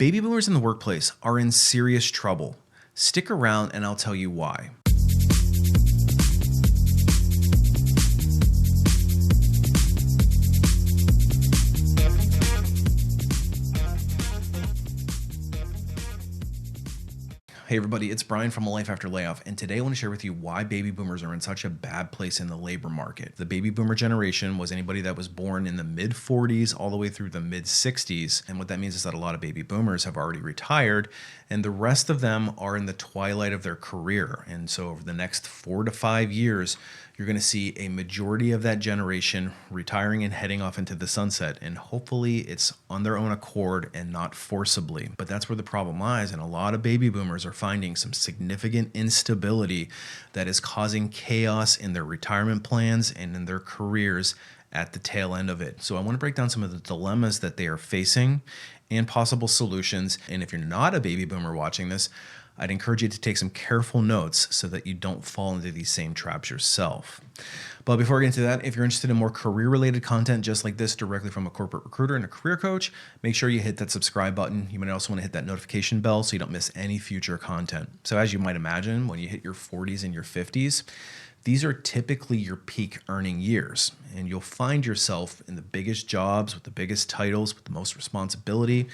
Baby boomers in the workplace are in serious trouble. Stick around and I'll tell you why. Hey everybody, it's Brian from A Life After Layoff, and today I want to share with you why baby boomers are in such a bad place in the labor market. The baby boomer generation was anybody that was born in the mid 40s all the way through the mid 60s, and what that means is that a lot of baby boomers have already retired, and the rest of them are in the twilight of their career. And so over the next 4 to 5 years, you're going to see a majority of that generation retiring and heading off into the sunset. And hopefully it's on their own accord and not forcibly. But that's where the problem lies. And a lot of baby boomers are finding some significant instability that is causing chaos in their retirement plans and in their careers at the tail end of it. So I want to break down some of the dilemmas that they are facing and possible solutions. And if you're not a baby boomer watching this, I'd encourage you to take some careful notes so that you don't fall into these same traps yourself. But before we get into that, if you're interested in more career-related content just like this directly from a corporate recruiter and a career coach, make sure you hit that subscribe button. You might also want to hit that notification bell so you don't miss any future content. So as you might imagine, when you hit your 40s and your 50s, these are typically your peak earning years, and you'll find yourself in the biggest jobs with the biggest titles, with the most responsibility,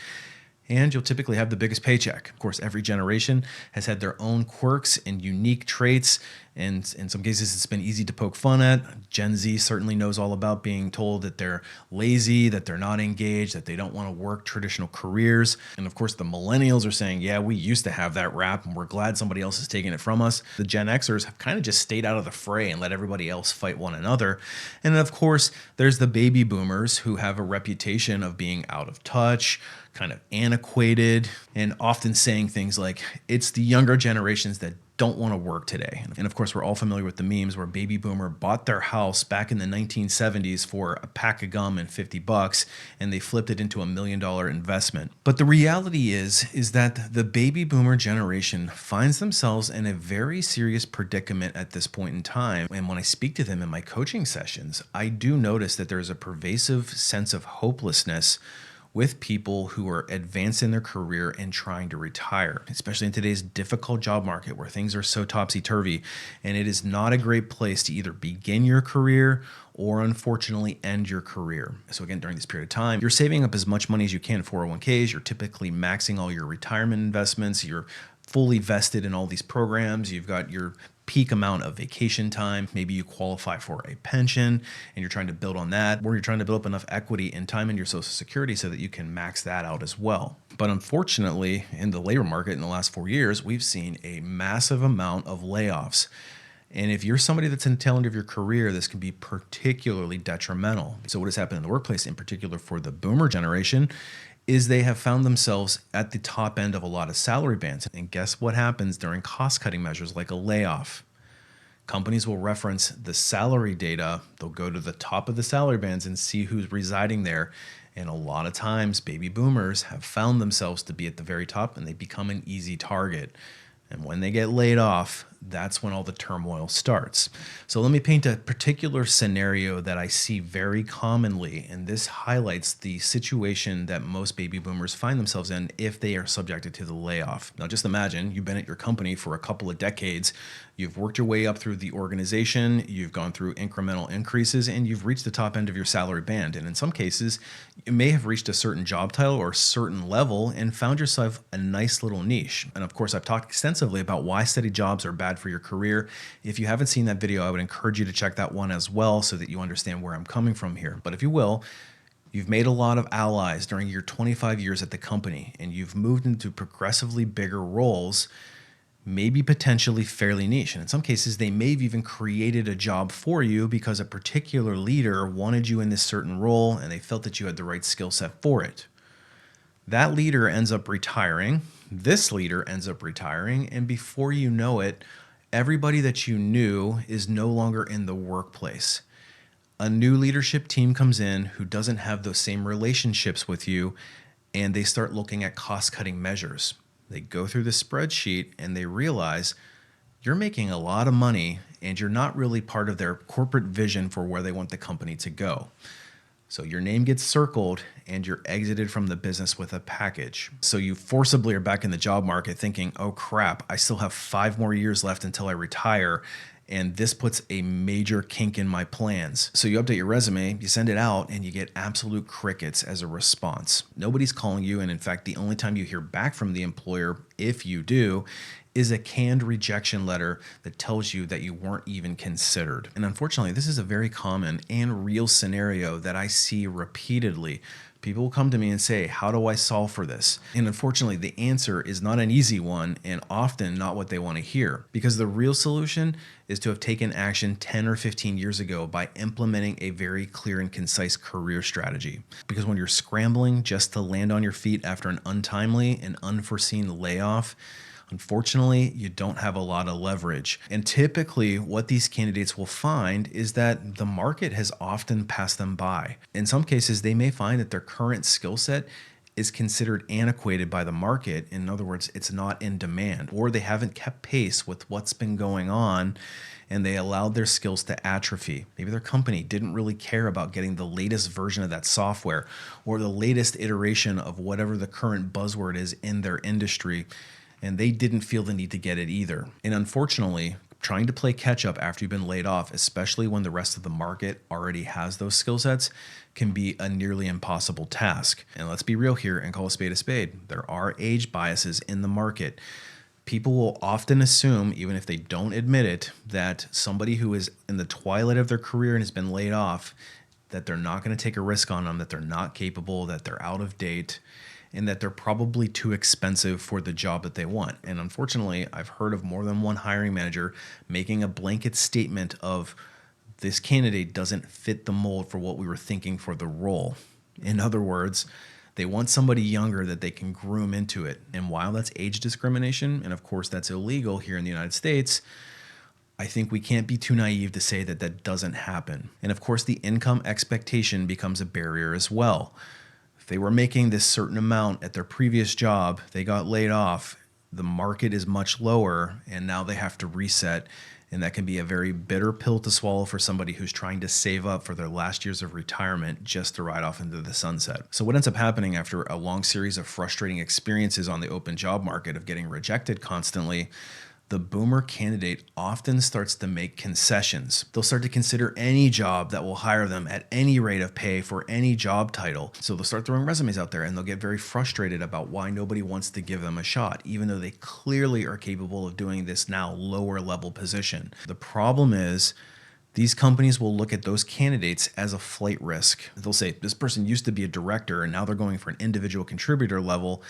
and you'll typically have the biggest paycheck. Of course, every generation has had their own quirks and unique traits, and in some cases it's been easy to poke fun at. Gen Z certainly knows all about being told that they're lazy, that they're not engaged, that they don't want to work traditional careers. And of course, the millennials are saying, yeah, we used to have that rap and we're glad somebody else is taking it from us. The Gen Xers have kind of just stayed out of the fray and let everybody else fight one another. And of course, there's the baby boomers who have a reputation of being out of touch, kind of antiquated, and often saying things like, it's the younger generations that don't want to work today. And of course, we're all familiar with the memes where baby boomer bought their house back in the 1970s for a pack of gum and $50, and they flipped it into $1 million investment. But the reality is that the baby boomer generation finds themselves in a very serious predicament at this point in time. And when I speak to them in my coaching sessions, I do notice that there's a pervasive sense of hopelessness with people who are advancing their career and trying to retire, especially in today's difficult job market where things are so topsy-turvy. And it is not a great place to either begin your career or unfortunately end your career. So again, during this period of time, you're saving up as much money as you can in 401ks. You're typically maxing all your retirement investments. You're fully vested in all these programs. You've got your peak amount of vacation time. Maybe you qualify for a pension and you're trying to build on that, or you're trying to build up enough equity and time in your Social Security so that you can max that out as well. But unfortunately, in the labor market in the last 4 years, we've seen a massive amount of layoffs. And if you're somebody that's in the tail end of your career, this can be particularly detrimental. So what has happened in the workplace, in particular for the boomer generation, is they have found themselves at the top end of a lot of salary bands. And guess what happens during cost-cutting measures like a layoff? Companies will reference the salary data. They'll go to the top of the salary bands and see who's residing there. And a lot of times, baby boomers have found themselves to be at the very top, and they become an easy target. And when they get laid off, that's when all the turmoil starts. So let me paint a particular scenario that I see very commonly, and this highlights the situation that most baby boomers find themselves in if they are subjected to the layoff. Now just imagine you've been at your company for a couple of decades, you've worked your way up through the organization, you've gone through incremental increases, and you've reached the top end of your salary band. And in some cases, you may have reached a certain job title or a certain level and found yourself a nice little niche. And of course, I've talked extensively about why steady jobs are bad for your career. If you haven't seen that video, I would encourage you to check that one as well so that you understand where I'm coming from here. But if you will, you've made a lot of allies during your 25 years at the company, and you've moved into progressively bigger roles, maybe potentially fairly niche. And in some cases, they may have even created a job for you because a particular leader wanted you in this certain role and they felt that you had the right skill set for it. That leader ends up retiring. This leader ends up retiring. And before you know it, everybody that you knew is no longer in the workplace. A new leadership team comes in who doesn't have those same relationships with you, and they start looking at cost-cutting measures. They go through the spreadsheet and they realize you're making a lot of money and you're not really part of their corporate vision for where they want the company to go. So your name gets circled and you're exited from the business with a package. So you forcibly are back in the job market thinking, oh crap, I still have 5 more years left until I retire. And this puts a major kink in my plans. So you update your resume, you send it out, and you get absolute crickets as a response. Nobody's calling you. And in fact, the only time you hear back from the employer, if you do, is a canned rejection letter that tells you that you weren't even considered. And unfortunately, this is a very common and real scenario that I see repeatedly. People will come to me and say, how do I solve for this? And unfortunately, the answer is not an easy one and often not what they want to hear, because the real solution is to have taken action 10 or 15 years ago by implementing a very clear and concise career strategy. Because when you're scrambling just to land on your feet after an untimely and unforeseen layoff, unfortunately, you don't have a lot of leverage. And typically, what these candidates will find is that the market has often passed them by. In some cases, they may find that their current skill set is considered antiquated by the market. In other words, it's not in demand, or they haven't kept pace with what's been going on and they allowed their skills to atrophy. Maybe their company didn't really care about getting the latest version of that software or the latest iteration of whatever the current buzzword is in their industry, and they didn't feel the need to get it either. And unfortunately, trying to play catch up after you've been laid off, especially when the rest of the market already has those skill sets, can be a nearly impossible task. And let's be real here and call a spade a spade. There are age biases in the market. People will often assume, even if they don't admit it, that somebody who is in the twilight of their career and has been laid off, that they're not going to take a risk on them, that they're not capable, that they're out of date, and that they're probably too expensive for the job that they want. And unfortunately, I've heard of more than one hiring manager making a blanket statement of, this candidate doesn't fit the mold for what we were thinking for the role. In other words, they want somebody younger that they can groom into it. And while that's age discrimination, and of course that's illegal here in the United States, I think we can't be too naive to say that that doesn't happen. And of course, the income expectation becomes a barrier as well. If they were making this certain amount at their previous job, they got laid off, the market is much lower, and now they have to reset. And that can be a very bitter pill to swallow for somebody who's trying to save up for their last years of retirement just to ride off into the sunset. So what ends up happening after a long series of frustrating experiences on the open job market of getting rejected constantly, the boomer candidate often starts to make concessions. They'll start to consider any job that will hire them at any rate of pay for any job title. So they'll start throwing resumes out there and they'll get very frustrated about why nobody wants to give them a shot, even though they clearly are capable of doing this now lower level position. The problem is, these companies will look at those candidates as a flight risk. They'll say, this person used to be a director and now they're going for an individual contributor level.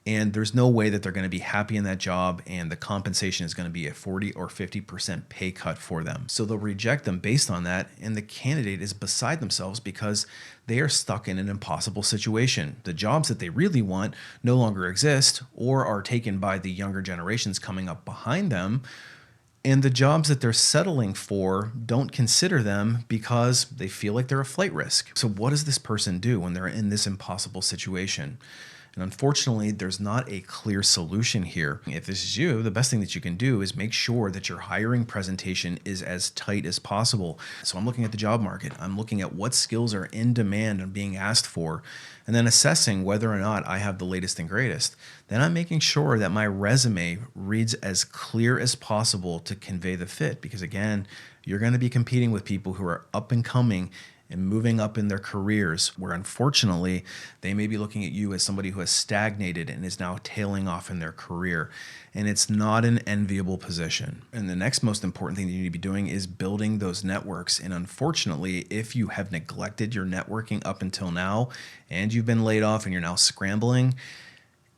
And there's no way that they're going to be happy in that job, and the compensation is going to be a 40 or 50% pay cut for them. So they'll reject them based on that, and the candidate is beside themselves because they are stuck in an impossible situation. The jobs that they really want no longer exist or are taken by the younger generations coming up behind them. And the jobs that they're settling for don't consider them because they feel like they're a flight risk. So what does this person do when they're in this impossible situation? And unfortunately, there's not a clear solution here. If this is you, the best thing that you can do is make sure that your hiring presentation is as tight as possible. So I'm looking at the job market. I'm looking at what skills are in demand and being asked for, and then assessing whether or not I have the latest and greatest. Then I'm making sure that my resume reads as clear as possible to convey the fit, because again, you're going to be competing with people who are up and coming and moving up in their careers, where unfortunately they may be looking at you as somebody who has stagnated and is now tailing off in their career. And it's not an enviable position. And the next most important thing that you need to be doing is building those networks. And unfortunately, if you have neglected your networking up until now and you've been laid off and you're now scrambling,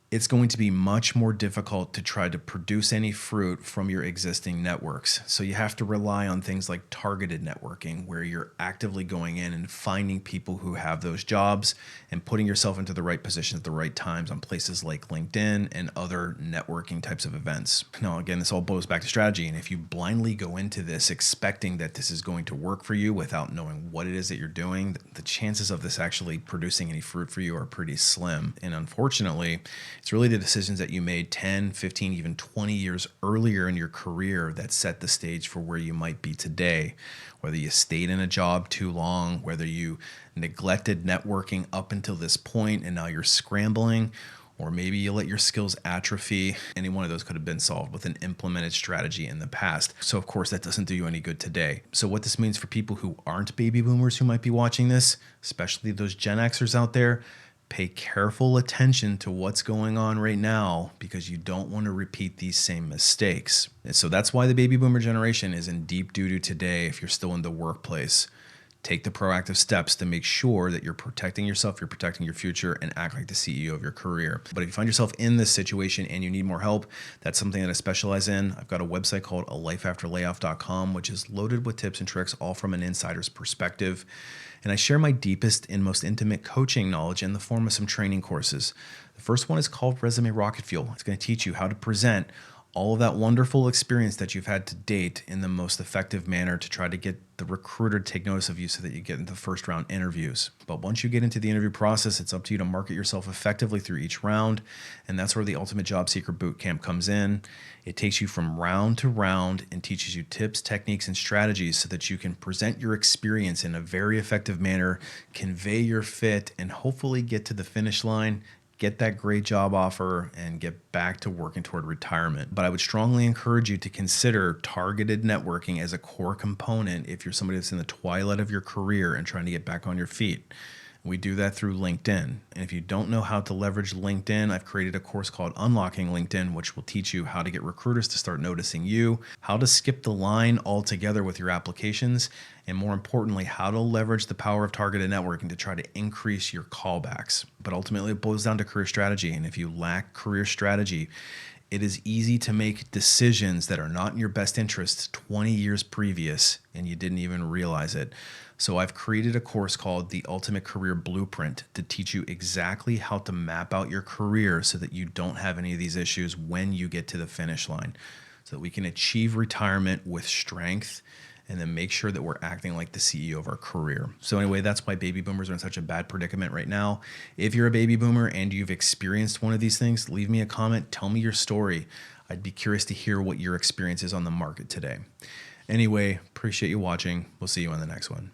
it's going to be much more difficult to try to produce any fruit from your existing networks. So you have to rely on things like targeted networking, where you're actively going in and finding people who have those jobs and putting yourself into the right position at the right times on places like LinkedIn and other networking types of events. Now, again, this all boils back to strategy. And if you blindly go into this expecting that this is going to work for you without knowing what it is that you're doing, the chances of this actually producing any fruit for you are pretty slim. And unfortunately, It's really the decisions that you made 10, 15, even 20 years earlier in your career that set the stage for where you might be today. Whether you stayed in a job too long, whether you neglected networking up until this point and now you're scrambling, or maybe you let your skills atrophy. Any one of those could have been solved with an implemented strategy in the past. So of course that doesn't do you any good today. So what this means for people who aren't baby boomers who might be watching this, especially those Gen Xers out there, pay careful attention to what's going on right now because you don't want to repeat these same mistakes. And so that's why the baby boomer generation is in deep doo-doo today if you're still in the workplace. Take the proactive steps to make sure that you're protecting yourself, you're protecting your future, and act like the CEO of your career. But if you find yourself in this situation and you need more help, that's something that I specialize in. I've got a website called alifeafterlayoff.com, which is loaded with tips and tricks, all from an insider's perspective. And I share my deepest and most intimate coaching knowledge in the form of some training courses. The first one is called Resume Rocketfuel. It's going to teach you how to present all of that wonderful experience that you've had to date in the most effective manner to try to get the recruiter to take notice of you so that you get into first round interviews. But once you get into the interview process, it's up to you to market yourself effectively through each round. And that's where the Ultimate Job Seeker Bootcamp comes in. It takes you from round to round and teaches you tips, techniques, and strategies so that you can present your experience in a very effective manner, convey your fit, and hopefully get to the finish line, get that great job offer, and get back to working toward retirement. But I would strongly encourage you to consider targeted networking as a core component if you're somebody that's in the twilight of your career and trying to get back on your feet. We do that through LinkedIn. And if you don't know how to leverage LinkedIn, I've created a course called Unlocking LinkedIn, which will teach you how to get recruiters to start noticing you, how to skip the line altogether with your applications, and more importantly, how to leverage the power of targeted networking to try to increase your callbacks. But ultimately, it boils down to career strategy. And if you lack career strategy, it is easy to make decisions that are not in your best interest 20 years previous, and you didn't even realize it. So I've created a course called The Ultimate Career Blueprint to teach you exactly how to map out your career so that you don't have any of these issues when you get to the finish line, so that we can achieve retirement with strength and then make sure that we're acting like the CEO of our career. So anyway, that's why baby boomers are in such a bad predicament right now. If you're a baby boomer and you've experienced one of these things, leave me a comment, tell me your story. I'd be curious to hear what your experience is on the market today. Anyway, appreciate you watching. We'll see you on the next one.